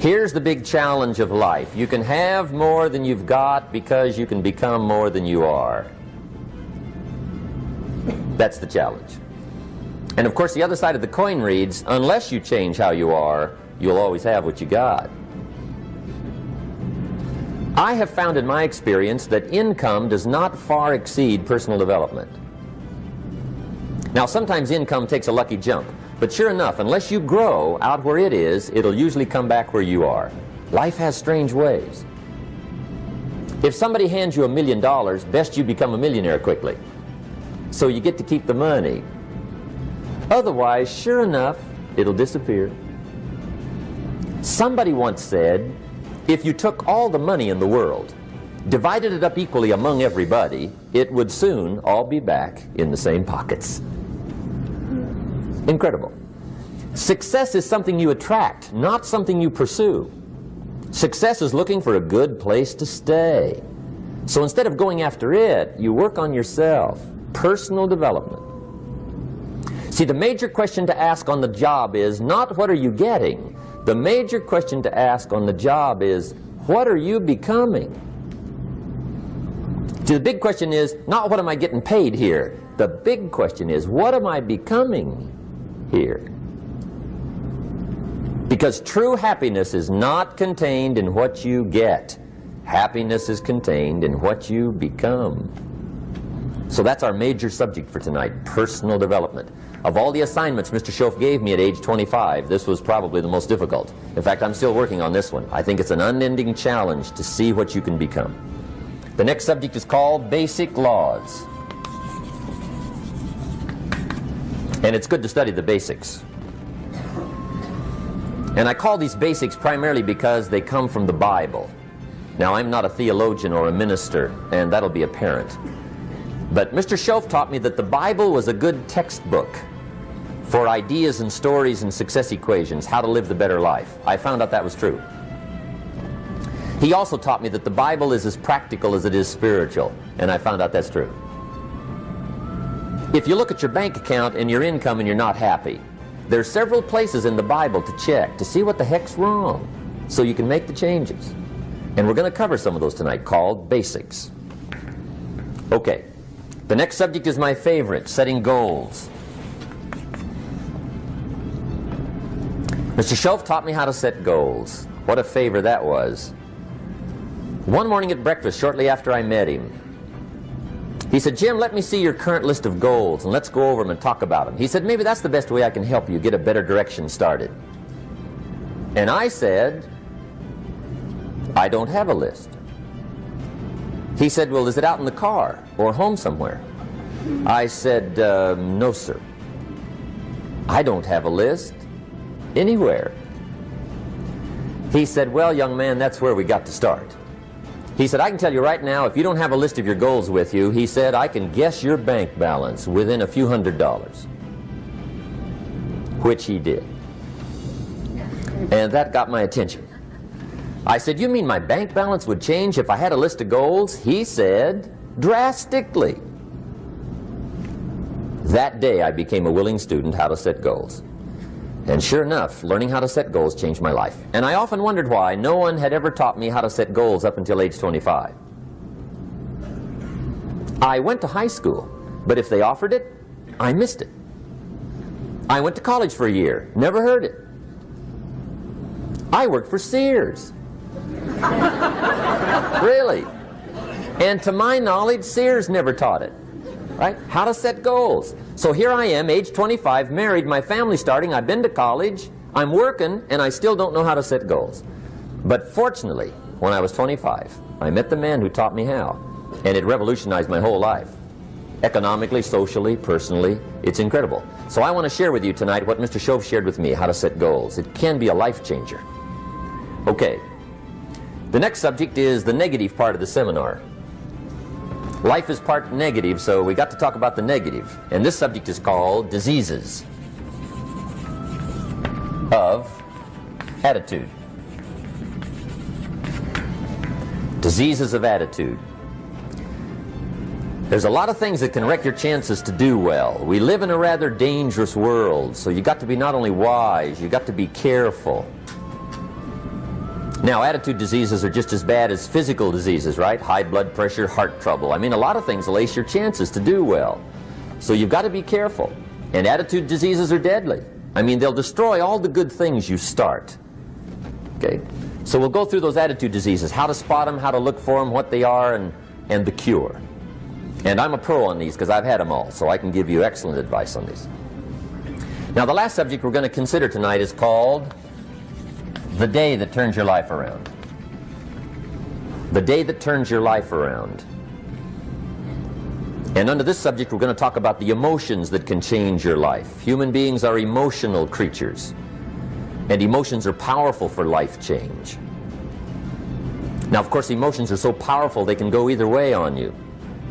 Here's the big challenge of life. You can have more than you've got because you can become more than you are. That's the challenge. And of course the other side of the coin reads, unless you change how you are, you'll always have what you got. I have found in my experience that income does not far exceed personal development. Now sometimes income takes a lucky jump, but sure enough, unless you grow out where it is, it'll usually come back where you are. Life has strange ways. If somebody hands you $1 million, best you become a millionaire quickly, so you get to keep the money. Otherwise, sure enough, it'll disappear. Somebody once said, if you took all the money in the world, divided it up equally among everybody, it would soon all be back in the same pockets. Incredible. Success is something you attract, not something you pursue. Success is looking for a good place to stay. So instead of going after it, you work on yourself. Personal development. See, the major question to ask on the job is not what are you getting? The major question to ask on the job is what are you becoming? See, the big question is not what am I getting paid here? The big question is what am I becoming here? Because true happiness is not contained in what you get. Happiness is contained in what you become. So that's our major subject for tonight, personal development. Of all the assignments Mr. Schoaf gave me at age 25, this was probably the most difficult. In fact, I'm still working on this one. I think it's an unending challenge to see what you can become. The next subject is called Basic Laws. And it's good to study the basics. And I call these basics primarily because they come from the Bible. Now, I'm not a theologian or a minister, and that'll be apparent. But Mr. Schoaf taught me that the Bible was a good textbook for ideas and stories and success equations, how to live the better life. I found out that was true. He also taught me that the Bible is as practical as it is spiritual, and I found out that's true. If you look at your bank account and your income and you're not happy, there are several places in the Bible to check to see what the heck's wrong so you can make the changes. And we're going to cover some of those tonight, called basics. Okay. The next subject is my favorite, setting goals. Mr. Schoaf taught me how to set goals. What a favor that was. One morning at breakfast, shortly after I met him, he said, Jim, let me see your current list of goals and let's go over them and talk about them. He said, maybe that's the best way I can help you get a better direction started. And I said, I don't have a list. He said, well, is it out in the car or home somewhere? I said, no, sir. I don't have a list anywhere. He said, well, young man, that's where we got to start. He said, I can tell you right now, if you don't have a list of your goals with you, he said, I can guess your bank balance within a few $100s. Which he did. And that got my attention. I said, you mean my bank balance would change if I had a list of goals? He said, drastically. That day I became a willing student how to set goals. And sure enough, learning how to set goals changed my life. And I often wondered why no one had ever taught me how to set goals up until age 25. I went to high school, but if they offered it, I missed it. I went to college for a year, never heard it. I worked for Sears. Really. And to my knowledge, Sears never taught it. Right? How to set goals. So here I am, age 25, married, my family's starting, I've been to college, I'm working, and I still don't know how to set goals. But fortunately, when I was 25, I met the man who taught me how, and it revolutionized my whole life. Economically, socially, personally, it's incredible. So I want to share with you tonight what Mr. Schoaf shared with me, how to set goals. It can be a life changer. Okay. The next subject is the negative part of the seminar. Life is part negative, so we got to talk about the negative. And this subject is called diseases of attitude. Diseases of attitude. There's a lot of things that can wreck your chances to do well. We live in a rather dangerous world, so you got to be not only wise, you got to be careful. Now, attitude diseases are just as bad as physical diseases, right? High blood pressure, heart trouble. I mean, a lot of things will ace your chances to do well. So you've got to be careful. And attitude diseases are deadly. I mean, they'll destroy all the good things you start. Okay? So we'll go through those attitude diseases, how to spot them, how to look for them, what they are, and the cure. And I'm a pro on these because I've had them all, so I can give you excellent advice on these. Now, the last subject we're going to consider tonight is called the day that turns your life around. The day that turns your life around. And under this subject, we're going to talk about the emotions that can change your life. Human beings are emotional creatures, and emotions are powerful for life change. Now, of course, emotions are so powerful they can go either way on you.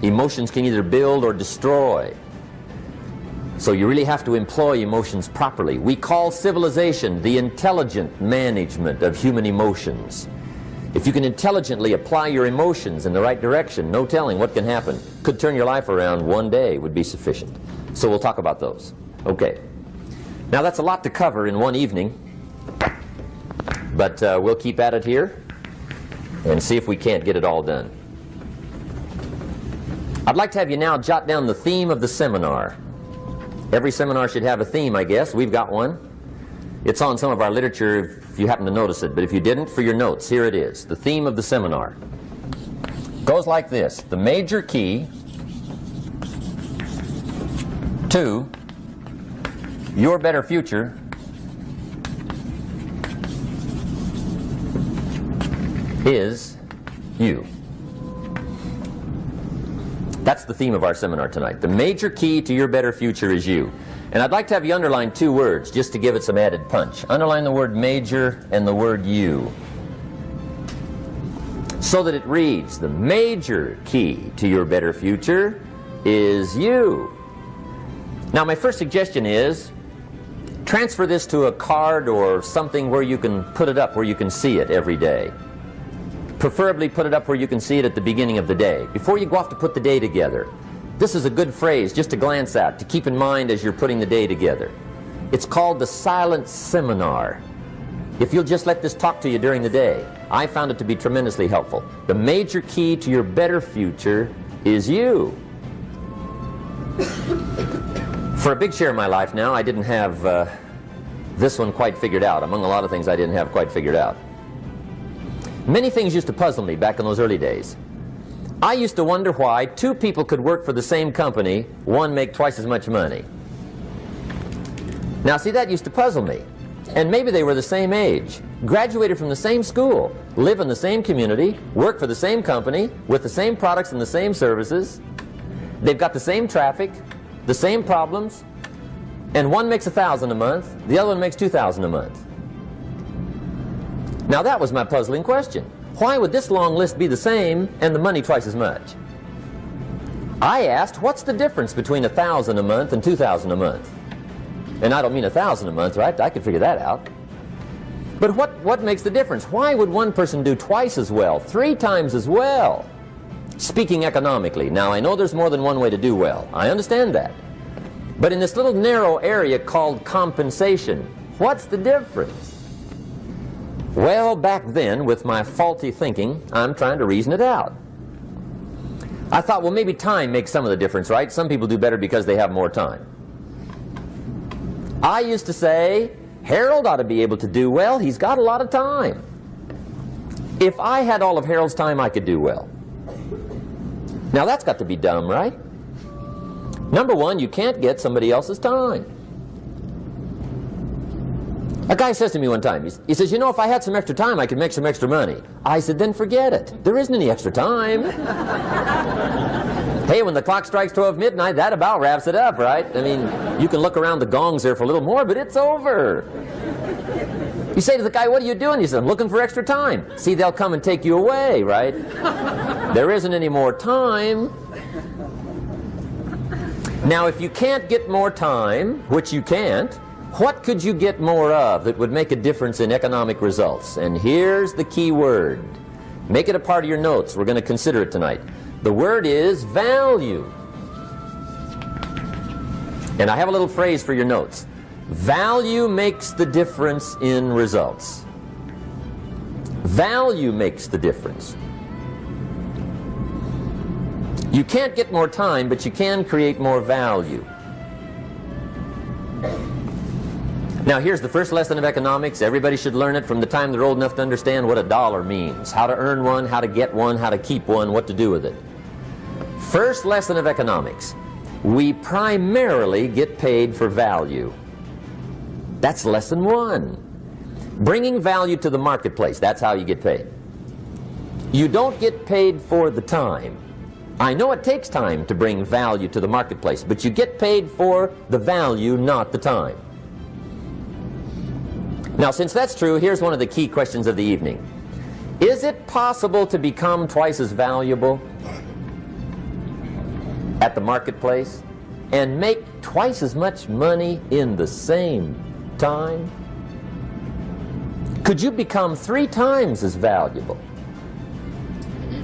Emotions can either build or destroy. So you really have to employ emotions properly. We call civilization the intelligent management of human emotions. If you can intelligently apply your emotions in the right direction, no telling what can happen. Could turn your life around one day would be sufficient. So we'll talk about those. Okay. Now that's a lot to cover in one evening, but we'll keep at it here and see if we can't get it all done. I'd like to have you now jot down the theme of the seminar. Every seminar should have a theme, I guess. We've got one. It's on some of our literature if you happen to notice it, but if you didn't, for your notes, here it is. The theme of the seminar goes like this: the major key to your better future is you. That's the theme of our seminar tonight. The major key to your better future is you. And I'd like to have you underline two words just to give it some added punch. Underline the word major and the word you, so that it reads, the major key to your better future is you. Now, my first suggestion is transfer this to a card or something where you can put it up, where you can see it every day. Preferably put it up where you can see it at the beginning of the day, before you go off to put the day together. This is a good phrase just to glance at, to keep in mind as you're putting the day together. It's called the silent seminar. If you'll just let this talk to you during the day, I found it to be tremendously helpful. The major key to your better future is you. For a big share of my life now, I didn't have this one quite figured out, among a lot of things I didn't have quite figured out. Many things used to puzzle me back in those early days. I used to wonder why two people could work for the same company, one make twice as much money. Now see, that used to puzzle me. And maybe they were the same age, graduated from the same school, live in the same community, work for the same company, with the same products and the same services. They've got the same traffic, the same problems, and one makes $1,000 a month, the other one makes $2,000 a month. Now that was my puzzling question. Why would this long list be the same and the money twice as much? I asked, what's the difference between $1,000 a month and $2,000 a month? And I don't mean $1,000 a month, right? I could figure that out. But what makes the difference? Why would one person do twice as well, 3 times as well? Speaking economically, now I know there's more than one way to do well. I understand that. But in this little narrow area called compensation, what's the difference? Well, back then, with my faulty thinking, I'm trying to reason it out. I thought, well, maybe time makes some of the difference, right? Some people do better because they have more time. I used to say, Harold ought to be able to do well. He's got a lot of time. If I had all of Harold's time, I could do well. Now, that's got to be dumb, right? Number one, you can't get somebody else's time. A guy says to me one time, he says, you know, if I had some extra time, I could make some extra money. I said, then forget it. There isn't any extra time. Hey, when the clock strikes 12 midnight, that about wraps it up, right? I mean, you can look around the gongs there for a little more, but it's over. You say to the guy, what are you doing? He says, I'm looking for extra time. See, they'll come and take you away, right? There isn't any more time. Now, if you can't get more time, which you can't, what could you get more of that would make a difference in economic results? And here's the key word. Make it a part of your notes. We're going to consider it tonight. The word is value. And I have a little phrase for your notes. Value makes the difference in results. Value makes the difference. You can't get more time, but you can create more value. Now here's the first lesson of economics. Everybody should learn it from the time they're old enough to understand what a dollar means. How to earn one, how to get one, how to keep one, what to do with it. First lesson of economics. We primarily get paid for value. That's lesson one. Bringing value to the marketplace, that's how you get paid. You don't get paid for the time. I know it takes time to bring value to the marketplace, but you get paid for the value, not the time. Now, since that's true, here's one of the key questions of the evening. Is it possible to become twice as valuable at the marketplace and make twice as much money in the same time? Could you become 3 times as valuable?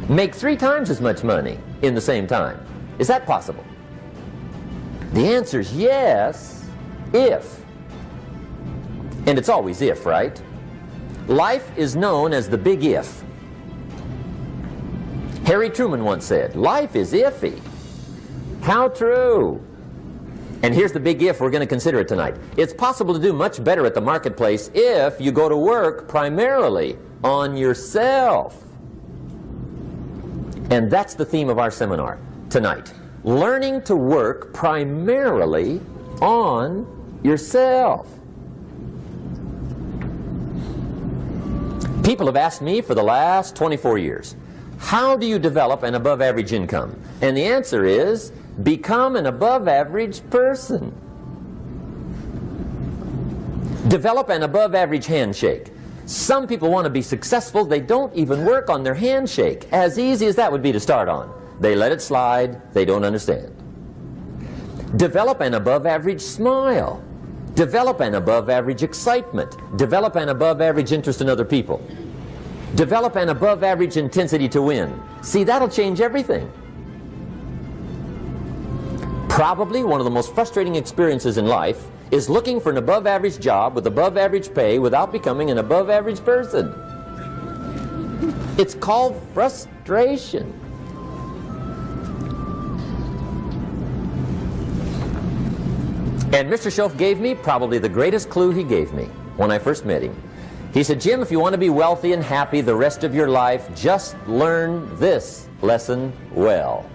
Make 3 times as much money in the same time? Is that possible? The answer is yes, if. And it's always if, right? Life is known as the big if. Harry Truman once said, life is iffy. How true. And here's the big if we're going to consider it tonight. It's possible to do much better at the marketplace if you go to work primarily on yourself. And that's the theme of our seminar tonight. Learning to work primarily on yourself. People have asked me for the last 24 years, how do you develop an above average income? And the answer is, become an above average person. Develop an above average handshake. Some people want to be successful, they don't even work on their handshake. As easy as that would be to start on. They let it slide, they don't understand. Develop an above average smile. Develop an above average excitement. Develop an above average interest in other people. Develop an above average intensity to win. See, that'll change everything. Probably one of the most frustrating experiences in life is looking for an above average job with above average pay without becoming an above average person. It's called frustration. And Mr. Schoaf gave me probably the greatest clue he gave me when I first met him. He said, Jim, if you want to be wealthy and happy the rest of your life, just learn this lesson well.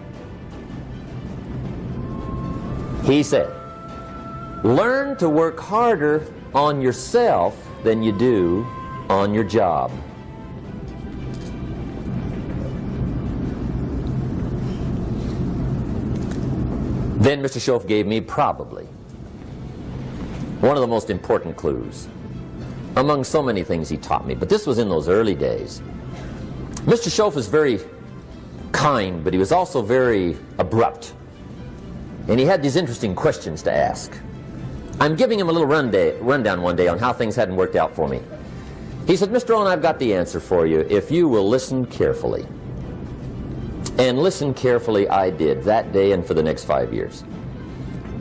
He said, learn to work harder on yourself than you do on your job. Then Mr. Schoaf gave me probably one of the most important clues among so many things he taught me, but this was in those early days. Mr. Schoaf was very kind, but he was also very abrupt. And he had these interesting questions to ask. I'm giving him a little rundown one day on how things hadn't worked out for me. He said, Mr. Rohn, I've got the answer for you if you will listen carefully. And listen carefully I did that day and for the next 5 years.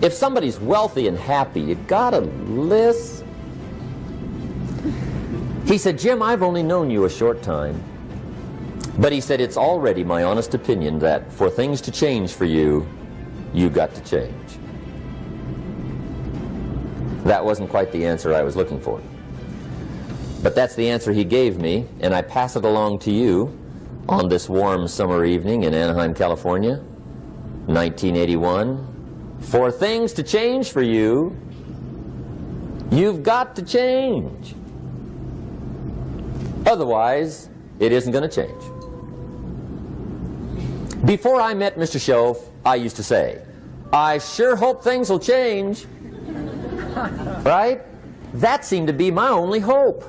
If somebody's wealthy and happy, you gotta listen. He said, Jim, I've only known you a short time. But he said, it's already my honest opinion that for things to change for you, you got to change. That wasn't quite the answer I was looking for. But that's the answer he gave me, and I pass it along to you on this warm summer evening in Anaheim, California, 1981. For things to change for you, you've got to change. Otherwise, it isn't going to change. Before I met Mr. Schoaf, I used to say, I sure hope things will change. Right? That seemed to be my only hope.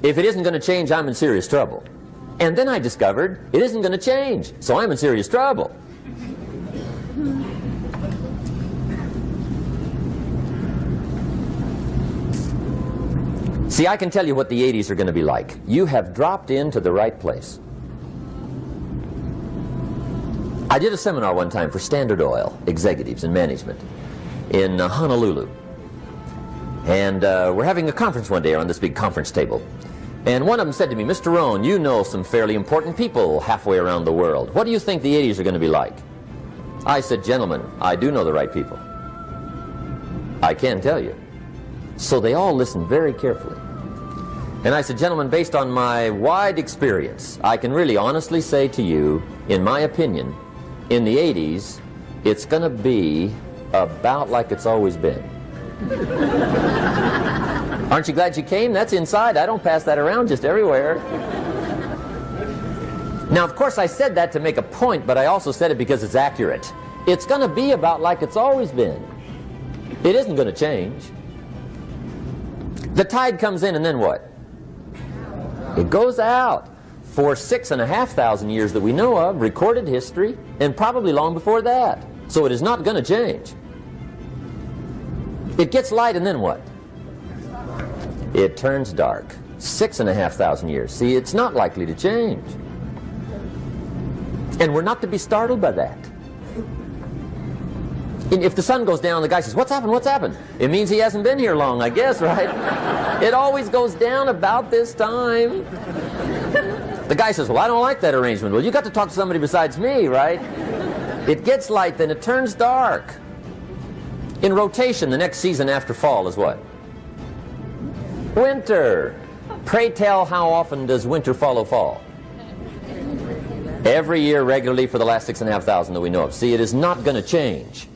If it isn't going to change, I'm in serious trouble. And then I discovered it isn't going to change, so I'm in serious trouble. See, I can tell you what the 80s are going to be like. You have dropped into the right place. I did a seminar one time for Standard Oil executives and management in Honolulu. And we're having a conference one day on this big conference table. And one of them said to me, Mr. Rohn, you know some fairly important people halfway around the world. What do you think the 80s are going to be like? I said, gentlemen, I do know the right people. I can tell you. So they all listened very carefully. And I said, gentlemen, based on my wide experience, I can really honestly say to you, in my opinion, in the 80s, it's going to be about like it's always been. Aren't you glad you came? That's inside. I don't pass that around just everywhere. Now, of course, I said that to make a point, but I also said it because it's accurate. It's going to be about like it's always been. It isn't going to change. The tide comes in, and then what? It goes out. For 6,500 years that we know of, recorded history, and probably long before that. So it is not going to change. It gets light, and then what? It turns dark. 6,500 years. See, it's not likely to change. And we're not to be startled by that. And if the sun goes down, the guy says, what's happened, what's happened? It means he hasn't been here long, I guess, right? It always goes down about this time. The guy says, well, I don't like that arrangement. Well, you got to talk to somebody besides me, right? It gets light, then it turns dark. In rotation, the next season after fall is what? Winter. Pray tell, how often does winter follow fall? Every year regularly for the last 6,500 that we know of. See, it is not going to change.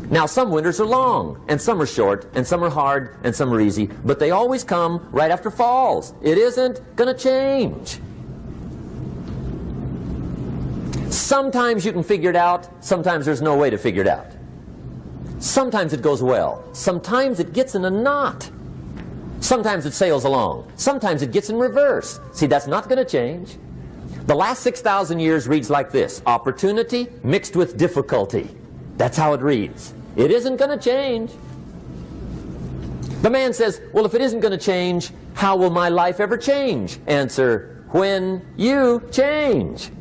Now, some winters are long, and some are short, and some are hard, and some are easy, but they always come right after falls. It isn't going to change. Sometimes you can figure it out, sometimes there's no way to figure it out. Sometimes it goes well, sometimes it gets in a knot. Sometimes it sails along, sometimes it gets in reverse. See, that's not going to change. The last 6,000 years reads like this: opportunity mixed with difficulty. That's how it reads. It isn't going to change. The man says, well, if it isn't going to change, how will my life ever change? Answer, when you change.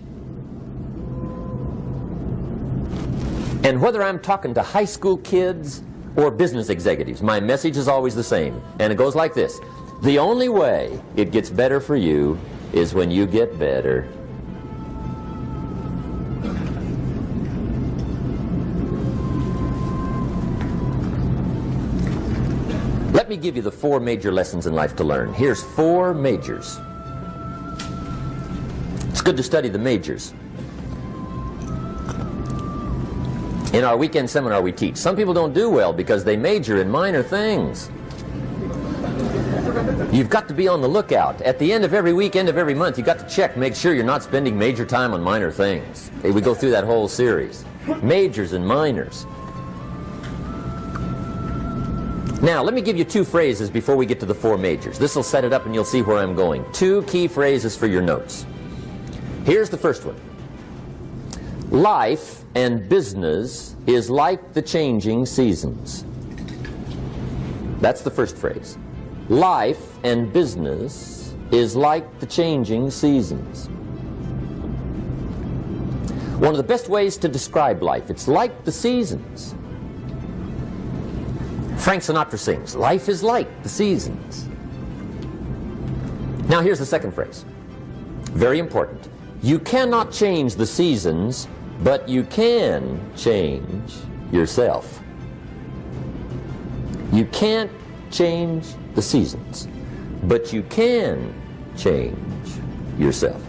And whether I'm talking to high school kids or business executives, my message is always the same. And it goes like this: the only way it gets better for you is when you get better. Let me give you the 4 major lessons in life to learn. Here's 4 majors. It's good to study the majors. In our weekend seminar we teach. Some people don't do well because they major in minor things. You've got to be on the lookout. At the end of every week, end of every month, you've got to check, make sure you're not spending major time on minor things. We go through that whole series. Majors and minors. Now, let me give you 2 phrases before we get to the 4 majors. This will set it up and you'll see where I'm going. 2 key phrases for your notes. Here's the first one. Life and business is like the changing seasons. That's the first phrase. Life and business is like the changing seasons. One of the best ways to describe life, it's like the seasons. Frank Sinatra sings, life is like the seasons. Now here's the second phrase. Very important. You cannot change the seasons, but you can change yourself. You can't change the seasons, but you can change yourself.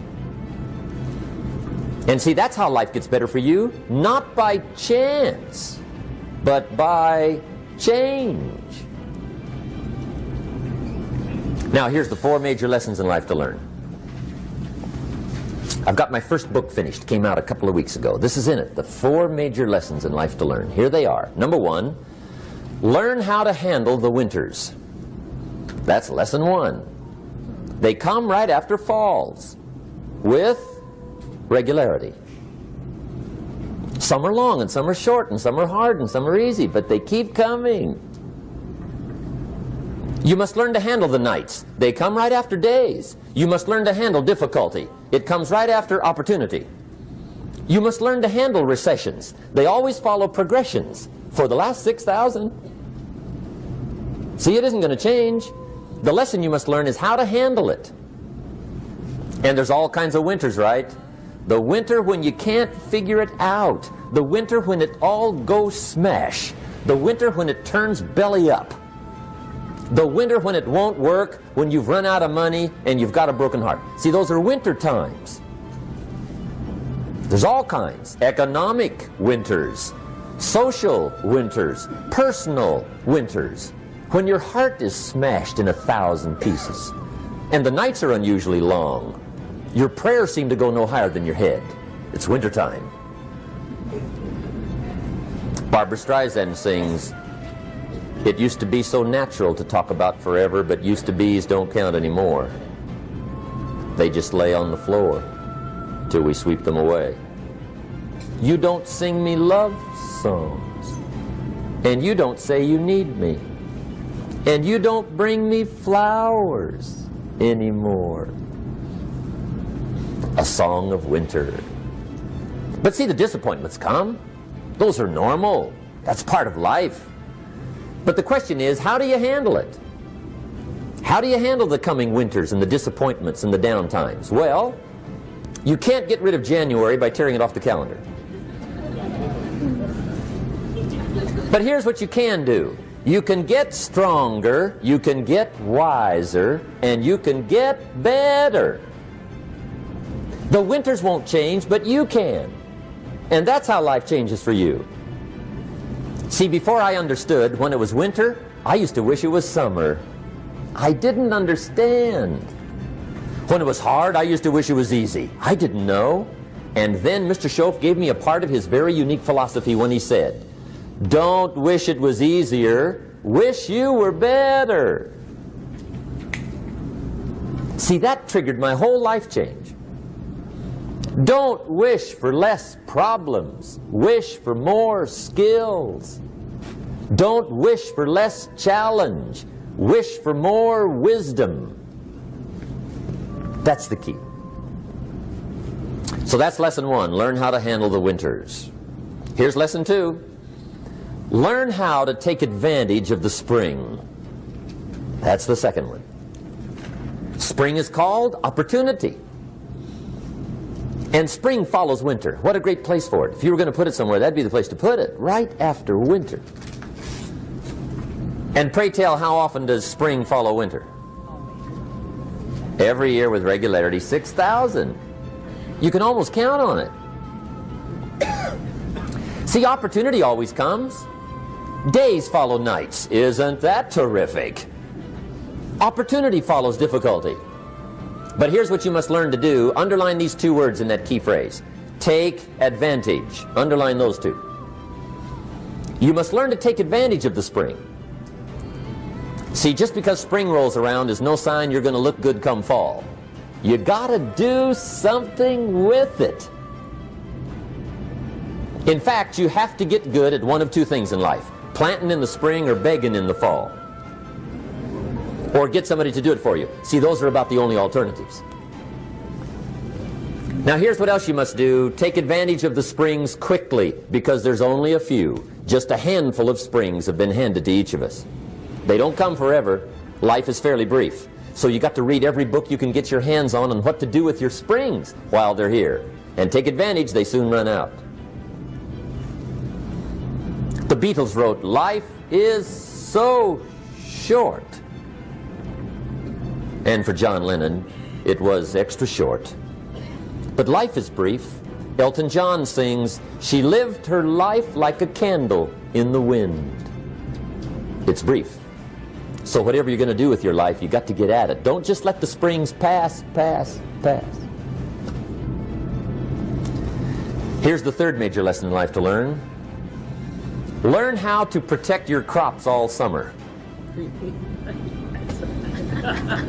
And see, that's how life gets better for you, not by chance, but by change. Now here's the 4 major lessons in life to learn. I've got my first book finished, came out a couple of weeks ago. This is in it, the 4 major lessons in life to learn. Here they are. Number 1, learn how to handle the winters. That's lesson 1. They come right after falls, with regularity. Some are long, and some are short, and some are hard, and some are easy, but they keep coming. You must learn to handle the nights. They come right after days. You must learn to handle difficulty. It comes right after opportunity. You must learn to handle recessions. They always follow progressions. For the last 6,000. See, it isn't going to change. The lesson you must learn is how to handle it. And there's all kinds of winters, right? The winter when you can't figure it out. The winter when it all goes smash. The winter when it turns belly up. The winter when it won't work, when you've run out of money and you've got a broken heart. See, those are winter times. There's all kinds. Economic winters, social winters, personal winters. When your heart is smashed in 1,000 pieces and the nights are unusually long, your prayers seem to go no higher than your head. It's wintertime. Barbara Streisand sings, "It used to be so natural to talk about forever, but used to be's don't count anymore. They just lay on the floor till we sweep them away. You don't sing me love songs, and you don't say you need me, and you don't bring me flowers anymore." A song of winter. But see, the disappointments come. Those are normal. That's part of life. But the question is, how do you handle it? How do you handle the coming winters and the disappointments and the down times? Well, you can't get rid of January by tearing it off the calendar. But here's what you can do. You can get stronger, you can get wiser, and you can get better. The winters won't change, but you can. And that's how life changes for you. See, before I understood when it was winter, I used to wish it was summer. I didn't understand. When it was hard, I used to wish it was easy. I didn't know. And then Mr. Schoaf gave me a part of his very unique philosophy when he said, "Don't wish it was easier, wish you were better." See, that triggered my whole life change. Don't wish for less problems, wish for more skills. Don't wish for less challenge, wish for more wisdom. That's the key. So that's lesson 1, learn how to handle the winters. Here's lesson 2, learn how to take advantage of the spring. That's the second one. Spring is called opportunity. And spring follows winter. What a great place for it. If you were going to put it somewhere, that'd be the place to put it, right after winter. And pray tell, how often does spring follow winter? Every year with regularity, 6,000. You can almost count on it. See, opportunity always comes. Days follow nights. Isn't that terrific? Opportunity follows difficulty. But here's what you must learn to do. Underline these 2 words in that key phrase. Take advantage. Underline those 2. You must learn to take advantage of the spring. See, just because spring rolls around is no sign you're going to look good come fall. You gotta do something with it. In fact, you have to get good at one of 2 things in life. Planting in the spring or begging in the fall. Or get somebody to do it for you. See, those are about the only alternatives. Now here's what else you must do. Take advantage of the springs quickly, because there's only a few. Just a handful of springs have been handed to each of us. They don't come forever. Life is fairly brief. So you got to read every book you can get your hands on what to do with your springs while they're here. And take advantage, they soon run out. The Beatles wrote, "Life is so short." And for John Lennon, it was extra short. But life is brief. Elton John sings, "She lived her life like a candle in the wind." It's brief. So whatever you're going to do with your life, you got to get at it. Don't just let the springs pass. Here's the third major lesson in life to learn. Learn how to protect your crops all summer.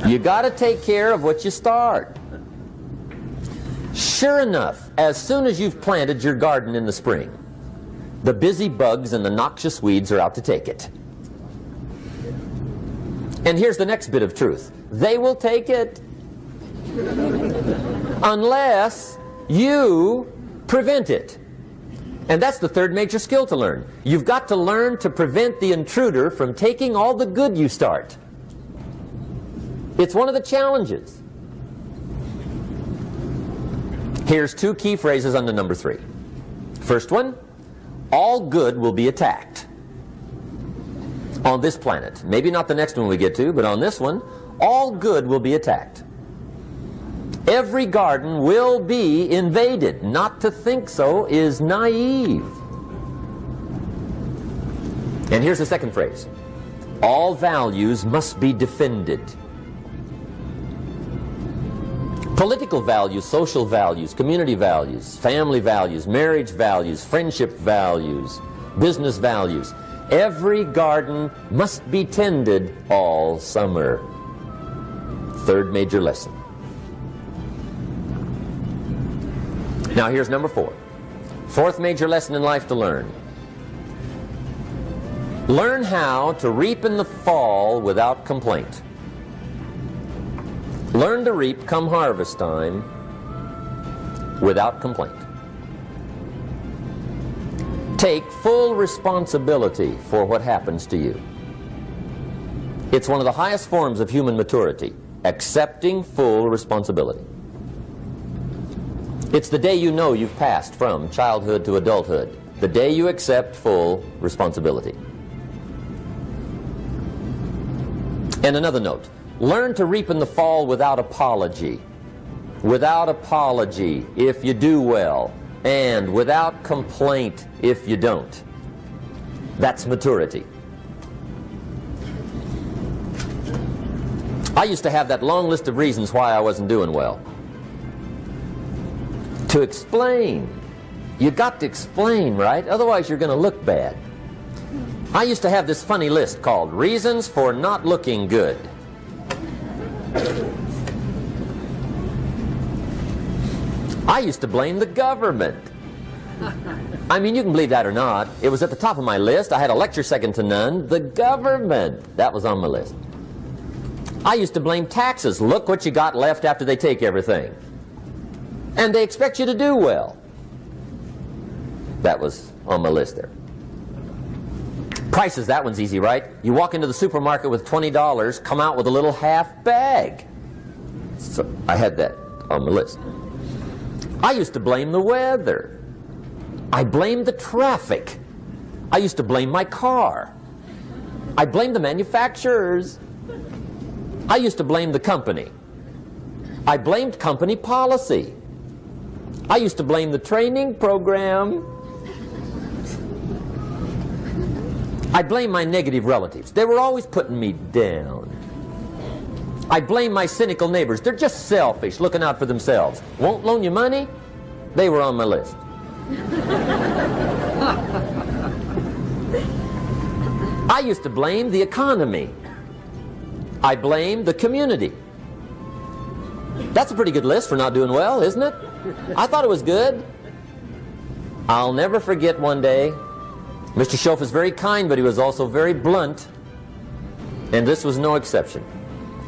You got to take care of what you start. Sure enough, as soon as you've planted your garden in the spring, the busy bugs and the noxious weeds are out to take it. And here's the next bit of truth. They will take it unless you prevent it. And that's the third major skill to learn. You've got to learn to prevent the intruder from taking all the good you start. It's one of the challenges. Here's two key phrases under number 3. First one, all good will be attacked on this planet. Maybe not the next one we get to, but on this one, all good will be attacked. Every garden will be invaded. Not to think so is naive. And here's the second phrase. All values must be defended. Political values, social values, community values, family values, marriage values, friendship values, business values. Every garden must be tended all summer. Third major lesson. Now here's number 4. Fourth major lesson in life to learn. Learn how to reap in the fall without complaint. Learn to reap come harvest time without complaint. Take full responsibility for what happens to you. It's one of the highest forms of human maturity, accepting full responsibility. It's the day you know you've passed from childhood to adulthood, the day you accept full responsibility. And another note, learn to reap in the fall without apology. Without apology if you do well, and without complaint if you don't. That's maturity. I used to have that long list of reasons why I wasn't doing well. To explain. You got to explain, right? Otherwise you're going to look bad. I used to have this funny list called Reasons for Not Looking Good. I used to blame the government. I mean, you can believe that or not. It was at the top of my list. I had a lecture second to none. The government. That was on my list. I used to blame taxes. Look what you got left after they take everything. And they expect you to do well. That was on my list there. Prices, that one's easy, right? You walk into the supermarket with $20, come out with a little half bag. So I had that on my list. I used to blame the weather. I blamed the traffic. I used to blame my car. I blamed the manufacturers. I used to blame the company. I blamed company policy. I used to blame the training program. I blame my negative relatives. They were always putting me down. I blame my cynical neighbors. They're just selfish, looking out for themselves. Won't loan you money? They were on my list. I used to blame the economy. I blamed the community. That's a pretty good list for not doing well, isn't it? I thought it was good. I'll never forget one day, Mr. Schoaf was very kind, but he was also very blunt. And this was no exception.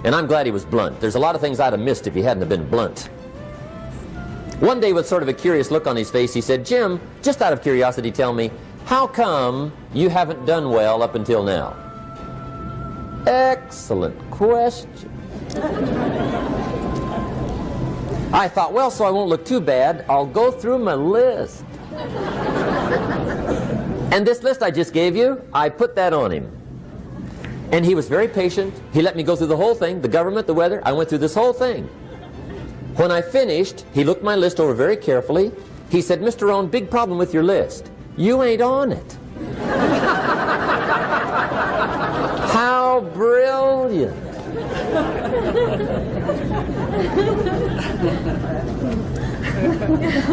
And I'm glad he was blunt. There's a lot of things I'd have missed if he hadn't have been blunt. One day, with sort of a curious look on his face, he said, "Jim, just out of curiosity, tell me, how come you haven't done well up until now?" Excellent question. I thought, well, so I won't look too bad, I'll go through my list. And this list I just gave you, I put that on him. And he was very patient. He let me go through the whole thing, the government, the weather. I went through this whole thing. When I finished, he looked my list over very carefully. He said, "Mr. Rohn, big problem with your list. You ain't on it." How brilliant.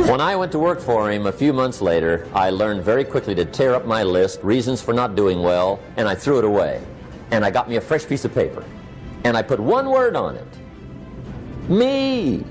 When I went to work for him a few months later, I learned very quickly to tear up my list, reasons for not doing well, and I threw it away. And I got me a fresh piece of paper. And I put one word on it. Me.